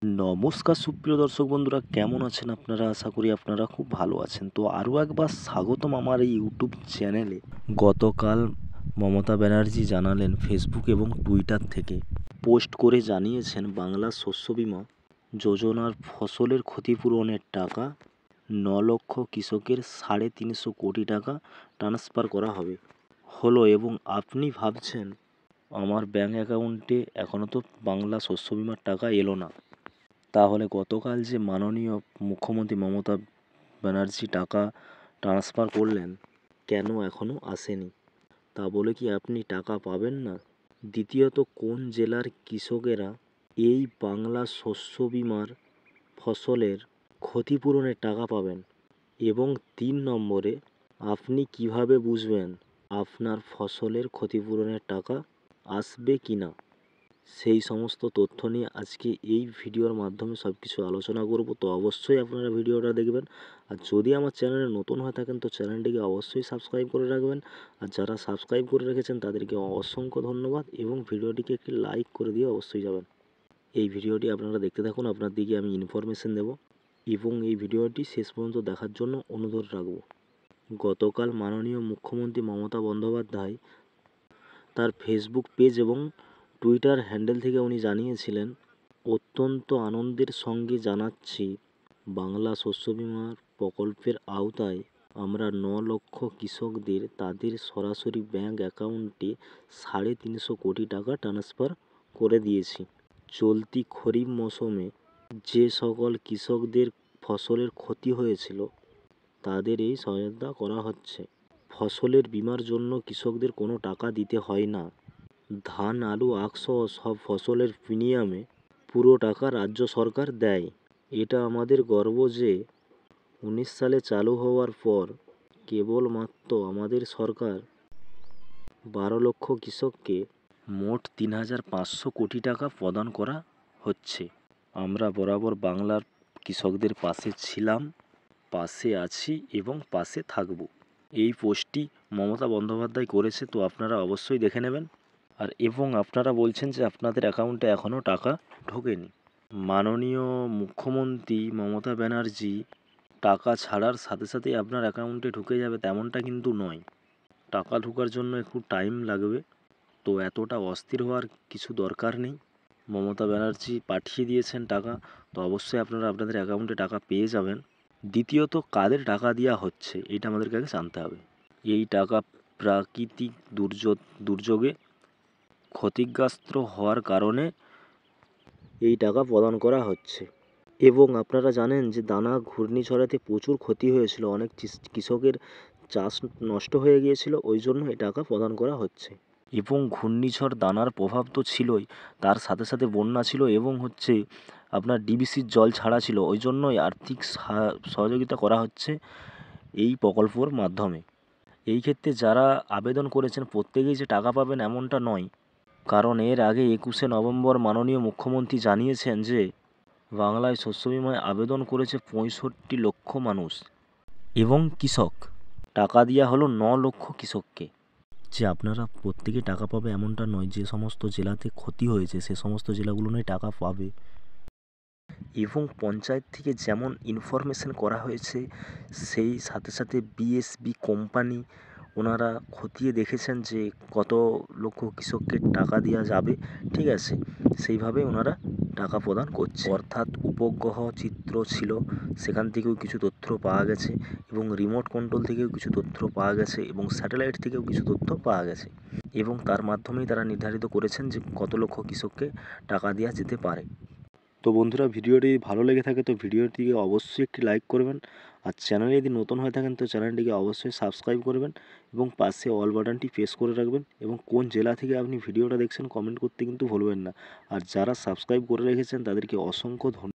নমস্কার সুপ্রিয় দর্শক বন্ধুরা, কেমন আছেন আপনারা? আশা করি আপনারা খুব ভালো আছেন। তো আরও একবার স্বাগতম আমার এই ইউটিউব চ্যানেলে। গতকাল মমতা ব্যানার্জি জানালেন ফেসবুক এবং টুইটার থেকে পোস্ট করে জানিয়েছেন বাংলা শস্য বীমা যোজনার ফসলের ক্ষতিপূরণের টাকা 9 লক্ষ কৃষকের 350 কোটি টাকা ট্রান্সফার করা হলো। এবং আপনি ভাবছেন আমার ব্যাঙ্ক অ্যাকাউন্টে এখনও তো বাংলা শস্য বীমার টাকা এলো না। তাহলে গতকাল যে মাননীয় মুখ্যমন্ত্রী মমতা ব্যানার্জি টাকা ট্রান্সফার করলেন, কেন এখনও আসেনি? তা বলে কি আপনি টাকা পাবেন না? দ্বিতীয়ত, কোন জেলার কৃষকেরা এই বাংলা শস্য বীমার ফসলের ক্ষতিপূরণের টাকা পাবেন? এবং 3 নম্বরে, আপনি কিভাবে বুঝবেন আপনার ফসলের ক্ষতিপূরণের টাকা আসবে কি না? সেই সমস্ত তথ্য নিয়ে আজকে এই ভিডিওর মাধ্যমে সব কিছু আলোচনা করব। তো অবশ্যই আপনারা ভিডিওটা দেখবেন। আর যদি আমার চ্যানেলে নতুন হয়ে থাকেন তো চ্যানেলটিকে অবশ্যই সাবস্ক্রাইব করে রাখবেন। আর যারা সাবস্ক্রাইব করে রেখেছেন তাদেরকে অসংখ্য ধন্যবাদ, এবং ভিডিওটিকে একটি লাইক করে দিয়ে অবশ্যই যাবেন। এই ভিডিওটি আপনারা দেখতে থাকুন, আপনার দিকে আমি ইনফরমেশন দেব, এবং এই ভিডিওটি শেষ পর্যন্ত দেখার জন্য অনুরোধ রাখব। গতকাল মাননীয় মুখ্যমন্ত্রী মমতা বন্দ্যোপাধ্যায় তার ফেসবুক পেজ এবং টুইটার হ্যান্ডেল থেকে উনি জানিয়েছিলেন, অত্যন্ত আনন্দের সঙ্গে জানাচ্ছি, বাংলা শস্য বীমার প্রকল্পের আওতায় আমরা 9 লক্ষ কৃষকদের তাদের সরাসরি ব্যাঙ্ক অ্যাকাউন্টে 350 কোটি টাকা ট্রান্সফার করে দিয়েছি। চলতি খরিফ মৌসুমে যে সকল কৃষকদের ফসলের ক্ষতি হয়েছিল তাদের এই সহায়তা করা হচ্ছে। ফসলের বীমার জন্য কৃষকদের কোনো টাকা দিতে হয় না। ধান, আলু, আখসহ সব ফসলের প্রিমিয়ামে পুরো টাকা রাজ্য সরকার দেয়। এটা আমাদের গর্ব যে 19 সালে চালু হওয়ার পর কেবলমাত্র আমাদের সরকার 12 লক্ষ কৃষককে মোট 3,500 কোটি টাকা প্রদান করা হচ্ছে। আমরা বরাবর বাংলার কৃষকদের পাশে ছিলাম, পাশে আছি এবং পাশে থাকব। এই পোস্টটি মমতা বন্দ্যোপাধ্যায় করেছে, তো আপনারা অবশ্যই দেখে নেবেন। আর এবং আপনারা বলছেন যে আপনাদের অ্যাকাউন্টে এখনও টাকা ঢোকেনি। মাননীয় মুখ্যমন্ত্রী মমতা ব্যানার্জি টাকা ছাড়ার সাথে সাথেই আপনার অ্যাকাউন্টে ঢুকে যাবে তেমনটা কিন্তু নয়। টাকা ঢোকার জন্য একটু টাইম লাগবে। তো এতটা অস্থির হওয়ার কিছু দরকার নেই। মমতা ব্যানার্জি পাঠিয়ে দিয়েছেন টাকা, তো অবশ্যই আপনারা আপনাদের অ্যাকাউন্টে টাকা পেয়ে যাবেন। দ্বিতীয়ত, কাদের টাকা দেওয়া হচ্ছে এটা আমাদেরকে আগে জানতে হবে। এই টাকা প্রাকৃতিক দুর্যোগে ক্ষতিগ্রস্ত হওয়ার কারণে এই টাকা প্রদান করা হচ্ছে। এবং আপনারা জানেন যে দানা ঘূর্ণিঝড়েতে প্রচুর ক্ষতি হয়েছিল, অনেক কৃষকের চাষ নষ্ট হয়ে গিয়েছিল, ওই জন্য এই টাকা প্রদান করা হচ্ছে। এবং ঘূর্ণিঝড় দানার প্রভাব তো ছিলই, তার সাথে সাথে বন্যা ছিল, এবং আপনার ডিবিসির জল ছাড়া ছিল, ওই জন্যই আর্থিক সহযোগিতা করা হচ্ছে এই প্রকল্পর মাধ্যমে। এই ক্ষেত্রে যারা আবেদন করেছেন প্রত্যেকেই যে টাকা পাবেন এমনটা নয়, কারণ এর আগে 21শে নভেম্বর মাননীয় মুখ্যমন্ত্রী জানিয়েছেন যে বাংলায় শস্য বীমায় আবেদন করেছে 65 লক্ষ মানুষ এবং কৃষক। টাকা দেওয়া হলো 9 লক্ষ কৃষককে। যে আপনারা প্রত্যেকে টাকা পাবে এমনটা নয়, যে সমস্ত জেলাতে ক্ষতি হয়েছে সে সমস্ত জেলাগুলো নয় টাকা পাবে। এবং পঞ্চায়েত থেকে যেমন ইনফরমেশন করা হয়েছে, সেই সাথে সাথে বিএসবি কোম্পানি ওনারা খতিয়ে দেখেছেন যে কত লক্ষ কৃষককে টাকা দেওয়া যাবে, ঠিক আছে, সেইভাবে ওনারা টাকা প্রদান করছে। অর্থাৎ উপগ্রহ চিত্র ছিল, সেখান থেকেও কিছু তথ্য পাওয়া গেছে, এবং রিমোট কন্ট্রোল থেকেও কিছু তথ্য পাওয়া গেছে, এবং স্যাটেলাইট থেকেও কিছু তথ্য পাওয়া গেছে, এবং তার মাধ্যমেই তারা নির্ধারিত করেছেন যে কত লক্ষ কৃষককে টাকা দেওয়া যেতে পারে। তো বন্ধুরা, ভিডিওটি ভালো লেগে থাকে তো ভিডিওটিকে অবশ্যই একটি লাইক করবেন। আর চ্যানেলে যদি নতুন হয়ে থাকেন তো চ্যানেলটিকে অবশ্যই সাবস্ক্রাইব করবেন, এবং পাশে অল বাটনটি প্রেস করে রাখবেন। এবং কোন জেলা থেকে আপনি ভিডিওটা দেখছেন কমেন্ট করতে কিন্তু ভুলবেন না। আর যারা সাবস্ক্রাইব করে রেখেছেন তাদেরকে অসংখ্য ধন্যবাদ।